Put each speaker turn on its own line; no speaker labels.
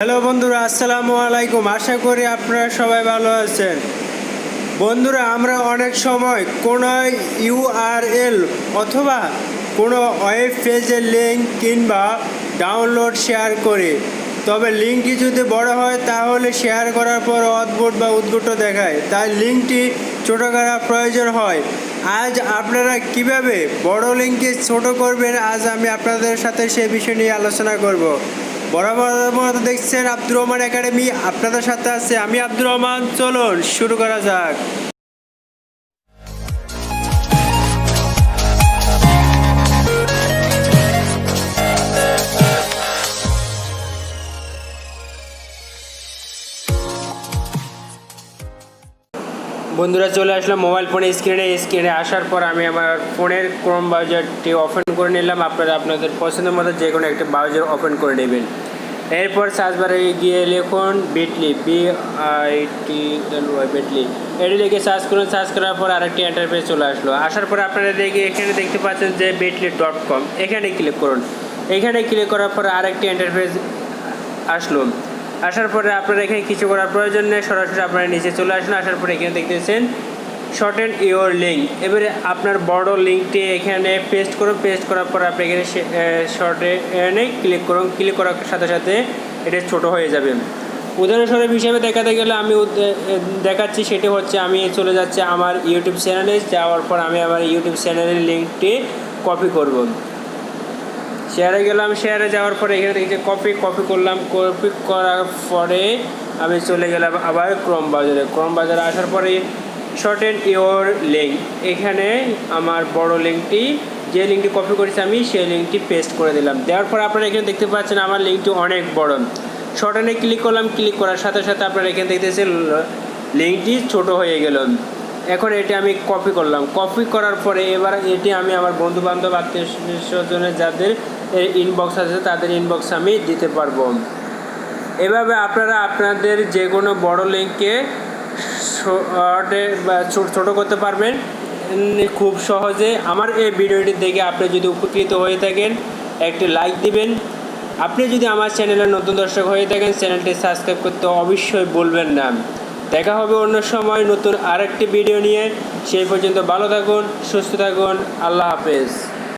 Hello বন্ধুরা, আসসালামু আলাইকুম। আশা করি আপনারা সবাই ভালো আছেন। বন্ধুরা, আমরা অনেক সময় কোনো ইউআরএল অথবা কোনো ওয়েব পেজের লিঙ্ক কিংবা ডাউনলোড শেয়ার করি, তবে লিঙ্কটি যদি বড় হয় তাহলে শেয়ার করার পর অদ্ভুত বা উদ্ভুত দেখায়, তাই লিঙ্কটি ছোট করা প্রয়োজন হয়। আজ আপনারা কিভাবে বড় লিঙ্ককে ছোট করবেন, আজ আমি আপনাদের সাথে সে বিষয় নিয়ে আলোচনা করব। বরাবর দেখছেন আব্দুর রহমান একাডেমি, আপনাদের সাথে আছে আমি আব্দুর রহমান। চলুন শুরু করা যাক। বন্ধুরা, চলে আসলাম মোবাইল ফোনের স্ক্রিনে আসার পর আমি আমার ফোনের ক্রোম ব্রাউজারটি ওপেন করে নিলাম। আপনারা আপনাদের পছন্দের মতো যে কোনো একটা ব্রাউজার ওপেন করে নেবেন। এরপর সার্চ বারে গিয়ে লিখুন বিটলি, বিটলি, এটি লিখে সার্চ করুন। সার্চ করার পর আরেকটি ইন্টারফেস চলে আসলো। আসার পর আপনারা এখানে দেখতে পাচ্ছেন যে bitly.com, এখানে ক্লিক করুন। এখানে ক্লিক করার পর আরেকটি ইন্টারফেস আসলো। আসার পরে আপনারা এখানে কিছু করার প্রয়োজন নেই, সরাসরি আপনারা নিচে চলে আসুন। আসার পরে এখানে দেখতেছেন শর্টেন ইওর লিঙ্ক। এবারে আপনার বড় লিঙ্কটি এখানে পেস্ট করুন। পেস্ট করার পর আপনি এখানে শর্টেনে ক্লিক করুন। ক্লিক করার সাথে সাথে এটা ছোট হয়ে যাবে। উদাহরণস্বরূপ হিসেবে দেখাতে গেলে আমি দেখাচ্ছি, সেটি হচ্ছে আমি চলে যাচ্ছি আমার ইউটিউব চ্যানেলে। যাওয়ার পর আমি আমার ইউটিউব চ্যানেলের লিঙ্কটি কপি করব। শেয়ারে গেলাম, শেয়ারে যাওয়ার পরে এখানে দেখছি কপি করলাম। কপি করার পরে আমি চলে গেলাম আবার ক্রোম ব্রাউজারে আসার পরে শর্টেন ইওর লিঙ্ক, এখানে আমার বড় লিঙ্কটি, যে লিঙ্কটি কপি করেছি আমি, সেই লিঙ্কটি পেস্ট করে দিলাম। দেওয়ার পর আপনারা এখানে দেখতে পাচ্ছেন আমার লিঙ্কটি অনেক বড়। শর্টেনে ক্লিক করলাম। ক্লিক করার সাথে সাথে আপনারা এখানে দেখতেছেন লিঙ্কটি ছোট হয়ে গেল। এখন এটি আমি কপি করলাম। কপি করার পরে এবার এটি আমি আমার বন্ধুবান্ধব, আত্মীয় স্বজনের যাদের ইনবক্স আছে তাদের ইনবক্সে আমি দিতে পারবো। এভাবে আপনারা আপনাদের যে কোনো বড় লিঙ্ককে শর্টে বা ছোটো করতে পারবেন খুব সহজে। আমার এই ভিডিওটি দেখে আপনি যদি উপকৃত হয়ে থাকেন একটি লাইক দিবেন। আপনি যদি আমার চ্যানেলের নতুন দর্শক হয়ে থাকেন, চ্যানেলটি সাবস্ক্রাইব করতে অবশ্যই বলবেন না। দেখা হবে অন্য সময় নতুন আরেকটি ভিডিও নিয়ে। সেই পর্যন্ত ভালো থাকুন, সুস্থ থাকুন। আল্লাহ হাফেজ।